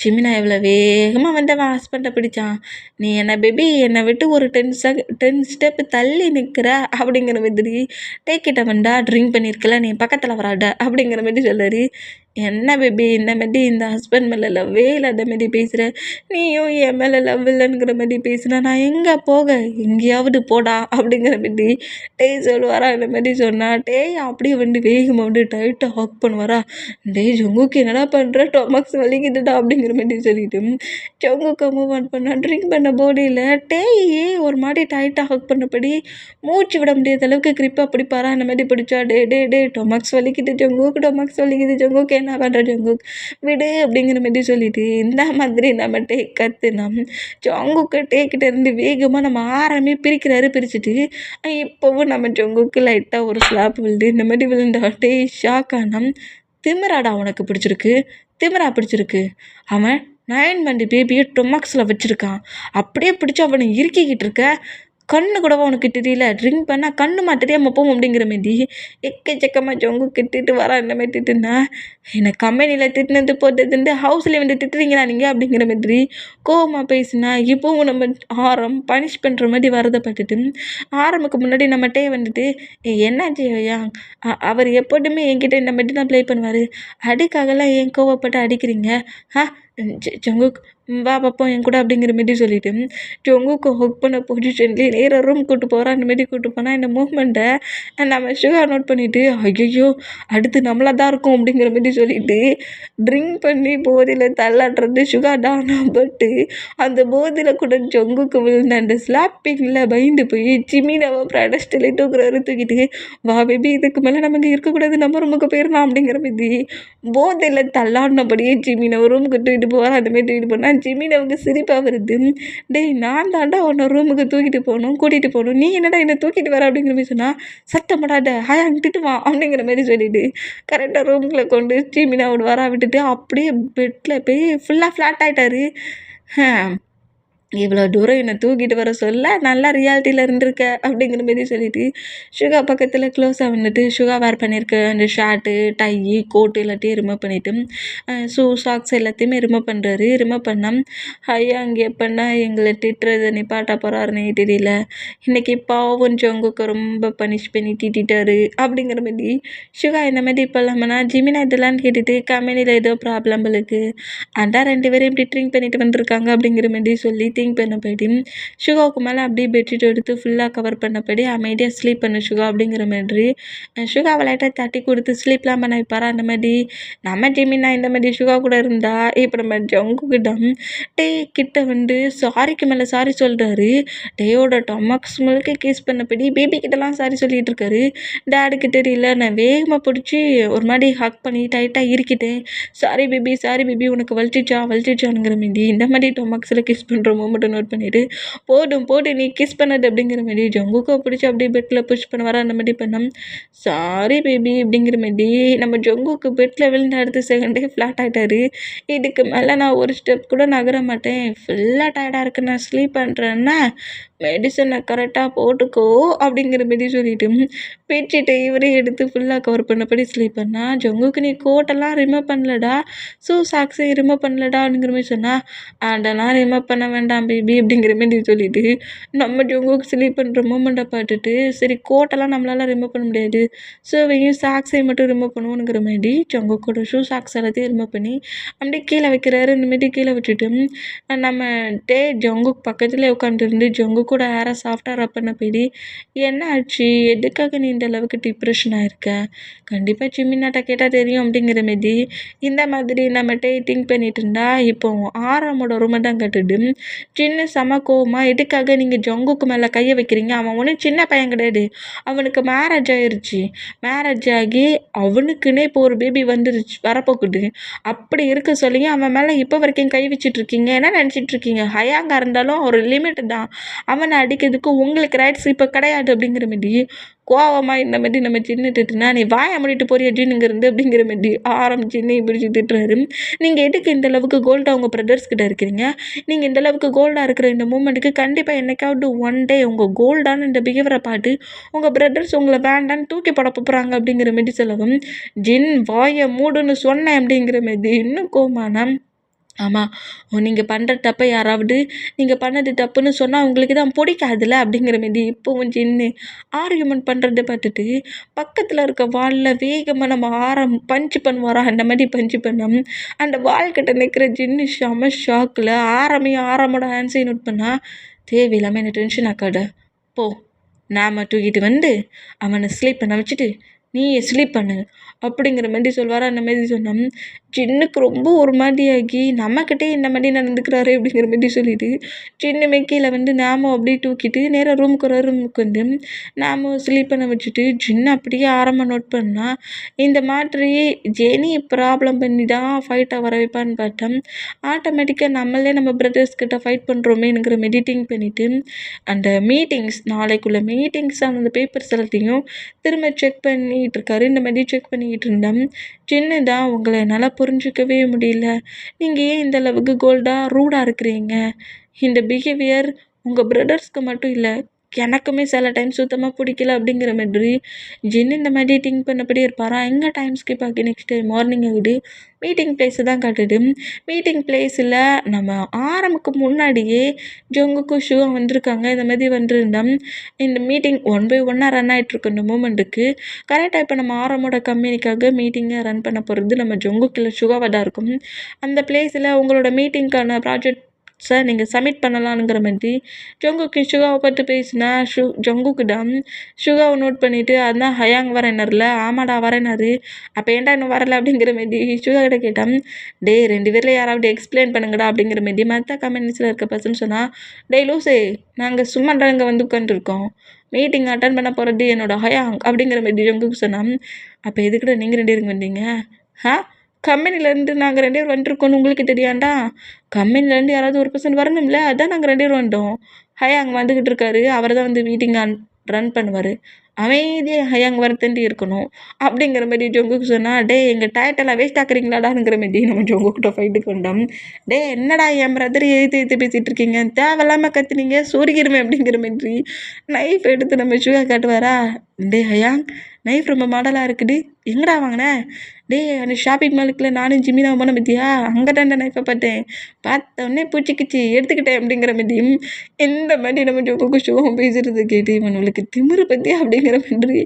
ஜிமினா எவ்வளோ வேகமாக வந்து அவன் ஹஸ்பண்டை பிடிச்சான், நீ என்ன பேபி என்னை விட்டு ஒரு 10 ஸ்டெப்பு தள்ளி நிற்கிற அப்படிங்கிற மாதிரி கிட்ட வந்தா ட்ரிங்க் பண்ணியிருக்கல, நீ பக்கத்தில் வராட அப்படிங்கிற மாதிரி சொல்லுறாரு. என்ன பேபி இந்த மாதிரி இந்த ஹஸ்பண்ட் மேலே லவ்வே இல்லாத மாதிரி பேசுகிற, நீயும் என் மேலே லவ் இல்லைங்கிற மாதிரி பேசுனா நான் எங்கே போக, எங்கேயாவது போடா அப்படிங்கிற மாதிரி சொல்லுவாரா. இந்த மாதிரி சொன்னால் அப்படியே வந்து வேகமாக வந்து டைட்டாக ஹக் பண்ணுவாரா. ஜங்குக்கு என்னடா பண்ணுற, டொமக்ஸ் வலிக்குதுடா அப்படிங்கிற மாதிரி சொல்லிட்டு ஜங்குக்கு மூவ் ஆன் பண்ணால் ட்ரிங்க் பண்ண போடியில் ஒரு மாதிரி டைட்டாக ஹக் பண்ணபடி மூச்சு விட முடியாத அளவுக்கு கிரிப்பாக பிடிப்பாரா. அந்த மாதிரி பிடிச்சா டே டொமக்ஸ் வலிக்குது ஜங்குக்கு என்ன பண்ணுற ஜங்குக் விடு அப்படிங்கிற மாதிரி சொல்லிட்டு இந்த மாதிரி நம்ம கற்றுனா ஜங்குக்கு கிட்ட இருந்து வேகமாக நம்ம ஆரம்பி பிரிச்சுட்டு இப்போவும் நம்ம ஜங்குக்கு லைட்டாக ஒரு ஸ்லாப் விழுது. இந்த மாதிரி விழுந்தா ஷாக் ஆனால் திமிராடா உனக்கு பிடிச்சிருக்கு, அவன் 9 மந்த் பேபியை டொமக்ஸில் வச்சுருக்கான், அப்படியே பிடிச்சி அவனை இறுக்கிக்கிட்டு இருக்க, கண்ணு கூடவா உனக்கு தெரியல, ட்ரிங்க் பண்ணால் கண்ணுமா தெரியாமல் போகும் அப்படிங்கிற மாரி எக்கச்சக்கமாக ஜங்குக்கு திட்டு வரா. இந்த மாதிரி திட்டுனா என்னை கம்பெனியில் திட்டினது போட்டதுண்டு ஹவுஸ்லேயே வந்து திட்டுறீங்களா நீங்கள் அப்படிங்கிற மாதிரி கோவமாக பேசினா இப்போவும் நம்ம ஆரம் பனிஷ் பண்ணுற மாதிரி வரதை பார்த்துட்டு ஆரம்புக்கு முன்னாடி நம்மகிட்டே வந்துட்டு என்னாச்சு ஐயா, அவர் எப்போதுமே என்கிட்ட இந்த மாதிரி தான் ப்ளே பண்ணுவார், அடிக்காகலாம் ஏன் கோவப்பட்டு அடிக்கிறீங்க? ஆ ஜங்குக் வா பார்ப்போம் என் கூட அப்படிங்கிற மாரி சொல்லிட்டு ஜங்குக்கு ஹக் பண்ண பொசிஷன்லேயே நேராக ரூம் கூப்பிட்டு போகிறான். அந்த மாரி கூப்பிட்டு போனால் இந்த மூமெண்ட்டை நம்ம சுகா நோட் பண்ணிவிட்டு ஐயோ அடுத்து நம்மளாக தான் இருக்கும் அப்படிங்கிற மாரி சொல்லிட்டு ட்ரிங்க் பண்ணி போதையில் தள்ளாடுறது சுகா தான். பட்டு அந்த போதையில் கூட ஜங்குக்கு விழுந்த அந்த ஸ்லாப்பிங்கில் பயந்து போய் ஜிமினாவை ப்ராடஸ்டில் தூக்கிட்டு வா பேபி இதுக்கு மேலே நமக்கு இருக்கக்கூடாது, நம்ம ரூமுக்கு போயிடலாம் அப்படிங்கிற மாதிரி போதையில் தள்ளாடினபடியே ஜிமினை ரூமுக்கு தூக்கிட்டு போகிறான். அந்த மாதிரி தூக்கிட்டு போனால் ஜிமினாவுக்கு சிரிப்பாக வருது. டேய் நான் தாண்டா உன்னை ரூமுக்கு தூக்கிட்டு போகணும் கூட்டிகிட்டு போகணும், நீ என்னடா என்னை தூக்கிட்டு வர அப்படிங்கிற மாதிரி சொன்னால் சத்தப்படாத ஹாயா திட்டுவான் அப்படிங்கிற மாதிரி சொல்லிட்டு கரெக்டாக ரூமுக்குள்ளே கொண்டு ஜிமினாவோட வர விட்டுட்டு அப்படியே பெட்டில் போய் ஃபுல்லாக ஃப்ளாட் ஆகிட்டாரு. இவ்வளோ தூரம் என்னை தூக்கிட்டு வர சொல்ல நல்லா ரியாலிட்டியில் இருந்திருக்க அப்படிங்கிற மாரி சொல்லிட்டு சுகா பக்கத்தில் க்ளோஸாக வந்துட்டு சுகா வேர் பண்ணியிருக்க அந்த ஷர்ட்டு டை கோட்டு எல்லாத்தையும் ரிமூவ் பண்ணிவிட்டு ஷூ சாக்ஸ் எல்லாத்தையுமே ரிமூவ் பண்ணுறாரு. ரிமூவ் பண்ணால் ஐயா அங்கே எப்படின்னா எங்களை திட்டுறதை நிப்பாட்ட போகிறாருன்னே தெரியல, இன்றைக்கி பாவம் ஜங்குக்கு ரொம்ப பனிஷ் பண்ணி திட்டாரு அப்படிங்கிற மாதிரி சுகா இந்த மாதிரி இப்போ இல்லாமனா ஜிமினா இதெல்லாம் கேட்டுட்டு கம்பெனியில் ஏதோ ப்ராப்ளம் இருக்குது அதான் 2 பேரும் இப்படி ட்ரிங்க் பண்ணிட்டு வந்திருக்காங்க அப்படிங்கிற மாதிரி சொல்லி திங்க் பண்ணபடி சுகாவுக்கு மேலே அப்படியே பெட்ஷீட் எடுத்து ஃபுல்லாக கவர் பண்ணபடி அமைதியாக ஸ்லீப் பண்ண சுகா அப்படிங்கிற மாதிரி சுகாவை லைட்டாக தட்டி கொடுத்து ஸ்லீப்லாம் பண்ண வைப்பாரா. அந்த மாதிரி நம்ம ஜிமினா இந்த மாதிரி சுகா கூட இருந்தா இப்போ நம்ம ஜங்குக்கிட்ட டே கிட்ட வந்து சாரிக்கு மேலே சாரி சொல்கிறாரு. டேயோட டொமக்ஸ் முழுக்க கேஸ் பண்ணபடி பேபி கிட்டலாம் சாரி சொல்லிகிட்டு இருக்காரு. டேடுக்கு தெரியல, நான் வேகமாக பிடிச்சி ஒரு மாதிரி ஹக் பண்ணி டைட்டாக இருக்கிட்டேன், சாரி பேபி உனக்கு வலிச்சிச்சானுங்கிற மாதிரி இந்த மாதிரி டொமக்ஸில் கிஸ் பண்ணுறோமோ மட்டும் நோட் பண்ணிவிட்டு போட்டு நீ கிஸ் பண்ணது அப்படிங்கிற மாதிரி ஜங்குக்கோ பிடிச்சி அப்படியே பெட்டில் புஷ் பண்ண வர. அந்த மாதிரி பண்ணோம். சாரி பேபி அப்படிங்கிற மாதிரி நம்ம ஜங்குக்கு பெட்டில் விழுந்த அடுத்த செகண்டே ஃப்ளாட் ஆகிட்டாரு. இதுக்கு மேலே நான் ஒரு ஸ்டெப் கூட நகர மாட்டேன், ஃபுல்லாக டயர்டாக இருக்கு, நான் ஸ்லீப் பண்ணுறேன்னா மெடிசனை கரெக்டாக போட்டுக்கோ அப்படிங்கிற மாதிரி சொல்லிவிட்டு பெட்ஷீட்டை இவரே எடுத்து ஃபுல்லாக கவர் பண்ணபடி ஸ்லீப் பண்ணால் ஜங்குக்கு நீ கோட்டெல்லாம் ரிமூவ் பண்ணலடா, ஷூ சாக்ஸையும் ரிமூவ் பண்ணலடா அப்படிங்கிற மாதிரி சொன்னால் அதெல்லாம் ரிமூவ் பண்ண வேண்டாம் பேபி அப்படிங்கிற மாதிரி சொல்லிவிட்டு நம்ம ஜங்குக்கு ஸ்லீப் பண்ணுற மூமெண்ட்டை பார்த்துட்டு சரி கோட்டெல்லாம் நம்மளால் ரிமூவ் பண்ண முடியாது, ஷூவையும் சாக்ஸையும் மட்டும் ரிமூவ் பண்ணுவோங்கிற மாதிரி ஜங்குக்கோட ஷூ சாக்ஸ் எல்லாத்தையும் ரிமூவ் பண்ணி அப்படியே கீழே வைக்கிறாரு. இந்த மாதிரி கீழே வச்சுட்டு நம்ம ஜங்குக்கு பக்கத்துலேயே உட்காந்துருந்து ஜங்கு கூட ஹேரை சாஃப்டாக ரப் பண்ண போயிடி என்ன ஆச்சு, எதுக்காக நீ இந்த அளவுக்கு டிப்ரெஷன் ஆகிருக்க, கண்டிப்பாக ஜிமினாட்ட கேட்டால் தெரியும் அப்படிங்கிற மாரி இந்த மாதிரி நம்மகிட்ட திங்க் பண்ணிட்டு இருந்தா இப்போ ஆறாமோட ரூமை தான் கட்டுடு சின்ன செம கோவமா எதுக்காக நீங்கள் ஜங்குக்கு மேலே கையை வைக்கிறீங்க, அவன் ஒன்றும் சின்ன பையன் கிடையாது, அவனுக்கு மேரேஜ் ஆயிடுச்சு, மேரேஜ் ஆகி அவனுக்குன்னே இப்போ ஒரு பேபி வந்துருச்சு வரப்போக்குது, அப்படி இருக்க சொல்லி அவன் மேலே இப்போ வரைக்கும் கை வச்சிட்ருக்கீங்க, என்ன நினச்சிட்ருக்கீங்க, ஹயாங்க இருந்தாலும் ஒரு லிமிட் தான், அவனை அடிக்கிறதுக்கு உங்களுக்கு ரைட்ஸ் இப்போ கிடையாது அப்படிங்கிற மாதிரி கோவமாக இந்த மாதிரி நம்ம சின்ன திட்டுனா நீ வாயை மூடிட்டு போறியா ஜின்னுங்கிறது அப்படிங்கிற மாதிரி சின்ன பிடிச்சி திட்டுறாரு. நீங்கள் எதுக்கு இந்த அளவுக்கு கோல்டாக உங்கள் பிரதர்ஸ் கிட்ட இருக்கிறீங்க, நீங்கள் இந்த அளவுக்கு கோல்டாக இருக்கிற இந்த மூமெண்ட்டுக்கு கண்டிப்பாக என்னைக்காவது ஒன் டே உங்கள் கோல்டான இந்த பிஹேவியரை பார்த்து உங்கள் பிரதர்ஸ் உங்களை வேண்டான்னு தூக்கி போட போகிறாங்க அப்படிங்கிற மாதிரி சொல்லவும் ஜின் வாயை மூடுன்னு சொன்னேன் அப்படிங்கிற மாதிரி இன்னும் கோவமான ஆமாம் நீங்கள் பண்ணுற தப்பை யாராவது நீங்கள் பண்ணது தப்புன்னு சொன்னால் உங்களுக்கு தான் பிடிக்காதுல்ல அப்படிங்கிற மாரி இப்போவும் சின்ன ஆர்கியூமெண்ட் பண்ணுறதை பார்த்துட்டு பக்கத்தில் இருக்க வாலில் வேகமாக நம்ம பஞ்சு பண்ணுவாரா. அந்த மாதிரி பஞ்சு பண்ணோம். அந்த வால்கிட்ட நிற்கிற ஜின்னு செம ஷாக்கில் ஆரமோட ஹேண்ட்ஸை நோட் பண்ணால் தேவையில்லாமல் என்ன டென்ஷன் ஆக்காத போ, நாம் தூக்கிட்டு வந்து அவனை ஸ்லீப் பண்ண வச்சுட்டு நீ ஸ்லீப் பண்ணு அப்படிங்கிற மாதிரி சொல்வார். அந்த மாதிரி சொன்னோம். சின்னுக்கு ரொம்ப ஒரு மாதிரியாகி நம்மக்கிட்டே இந்த மாதிரி நடந்துக்கிறாரு அப்படிங்கிற மாதிரி சொல்லிவிட்டு சின்ன கீழே வந்து நாமும் அப்படியே தூக்கிட்டு நேராக ரூமுக்கு வந்து நாமும் ஸ்லீப் பண்ண வச்சுட்டு சின்ன அப்படியே ஆரம்ப நோட் பண்ணால் இந்த மாதிரி ஜெனி ப்ராப்ளம் பண்ணி தான் ஃபைட்டாக வர வைப்பான்னு பார்த்தோம். ஆட்டோமேட்டிக்காக நம்மளே நம்ம பிரதர்ஸ்கிட்ட ஃபைட் பண்ணுறோமேங்கிற மெடிட்டிங் பண்ணிவிட்டு அந்த மீட்டிங்ஸ் நாளைக்குள்ள மீட்டிங்ஸ் அந்த பேப்பர்ஸ் எல்லாத்தையும் திரும்ப செக் பண்ணிகிட்டு இருக்காரு. இந்த மாதிரி செக் பண்ணிக்கிட்டு இருந்தேன். சின்ன தான் உங்களை என்னால் புரிஞ்சிக்கவே முடியல, நீங்கள் ஏன் இந்த அளவுக்கு கோல்டாக ரூடாக இருக்கிறீங்க, இந்த பிஹேவியர் உங்கள் பிரதர்ஸ்க்கு மட்டும் இல்லை எனக்குமே சில டைம் சுத்தமாக பிடிக்கல அப்படிங்கிற மாதிரி ஜின்னு இந்த மாதிரி திங்க் பண்ணபடி இருப்பாரா. எங்கே டைம் ஸ்கிப் ஆகி நெக்ஸ்ட் டே மார்னிங் ஆகுது. மீட்டிங் பிளேஸை தான் காட்டுது. மீட்டிங் பிளேஸில் நம்ம ஆரம்புக்கு முன்னாடியே ஜங்குக்கும் ஷூவும் வந்திருக்காங்க. இந்த மாதிரி வந்துருந்தோம். இந்த மீட்டிங் ஒன் பை ஒன்னாக ரன் ஆகிட்டுருக்கு இந்த மூமெண்ட்டுக்கு. கரெக்டாக இப்போ நம்ம ஆரமோட கம்பெனிக்காக மீட்டிங்கை ரன் பண்ண போகிறது நம்ம ஜங்குக்கில் ஷுகாவாக தான் இருக்கும். அந்த பிளேஸில் உங்களோட மீட்டிங்க்கான ப்ராஜெக்ட் சார் நீங்கள் சப்மிட் பண்ணலாங்கிற மாதிரி ஜங்குக்கு ஷுகாவை பற்றி பேசினா ஜங்குக்கு தான் ஷுகாவை நோட் பண்ணிவிட்டு அதான் ஹயாங் வரேனார்ல. ஆமாடா வரேனாரு. அப்போ ஏன்டா இன்னும் வரலை அப்படிங்கிற மாதிரி ஷுகா கிட்ட கேட்டான். டே 2 பேரில் யாராவது எக்ஸ்பிளைன் பண்ணுங்கடா அப்படிங்கிற மாதிரி மற்ற கம்பெனிஸில் இருக்க பர்சன் சொன்னால், டே லூசே நாங்கள் சும்மா இங்கே வந்து உட்காந்துருக்கோம், மீட்டிங் அட்டன் பண்ண போகிறது என்னோட ஹயாங் அப்படிங்கிற மாதிரி ஜங்குக்கு சொன்னான். அப்போ எதுக்கிட்ட நீங்கள் 2 பேருக்கு வந்தீங்க? கம்பெனிலேருந்து நாங்கள் 2 பேர் வந்துருக்கோன்னு உங்களுக்கு தெரியாண்டா? கம்பெனிலேருந்து யாராவது ஒரு பர்சன் வரணும்ல, அதான் நாங்கள் 2 பேர் வந்துட்டோம். ஹயாங் வந்துக்கிட்டு இருக்காரு. அவர் தான் வந்து மீட்டிங் ரன் பண்ணுவார். அமைதியாக ஹயாங் வரத்தண்டி இருக்கணும் அப்படிங்கிற மாதிரி ஜங்குக்கு சொன்னால், டே எங்கள் டயட்டெல்லாம் வேஸ்ட் ஆக்குறீங்களாடாங்கிற மாதிரி நம்ம ஜங்குக்கிட்ட ஃபைட்டுக்கு வந்தோம். டே என்னடா என் பிரதர் எழுத்து பேசிகிட்டு இருக்கீங்க, தேவையில்லாமல் கற்றுனீங்க சொருகிருமே அப்படிங்கிற மாதிரி நைஃப் எடுத்து நம்ம ஷுகா காட்டுவாரா. டே ஹயாங் நைஃப் ரொம்ப மாடலாக இருக்குது, எங்கடா வாங்கினேன்? டே அந்த ஷாப்பிங் மாலுக்குள்ள நானும் ஜிம்மினா போன பற்றியா, அங்கே தான் நைஃபை பார்த்தேன், பார்த்தோன்னே பூச்சிக்கிச்சு எடுத்துக்கிட்டேன் அப்படிங்கிற மாதிரியும் இந்த மாதிரி நம்ம ஜோக்கு ஷுகாவும் பேசுகிறது கேட்டு இவனுக்கு திமிரு பற்றி அப்படிங்கிற மாதிரி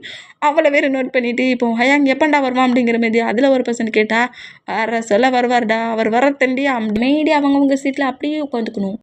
அவளை வேறு நோட் பண்ணிவிட்டு இப்போ ஹயாங் எப்பண்டா வருவான் அப்படிங்கிற மாதிரி அதில் ஒரு பர்சன் கேட்டால், வர சொல்ல வருவார்டா, அவர் வர தண்டி அமைதியாக அவங்கவுங்க சீட்டில் அப்படியே உட்காந்துக்கணும்.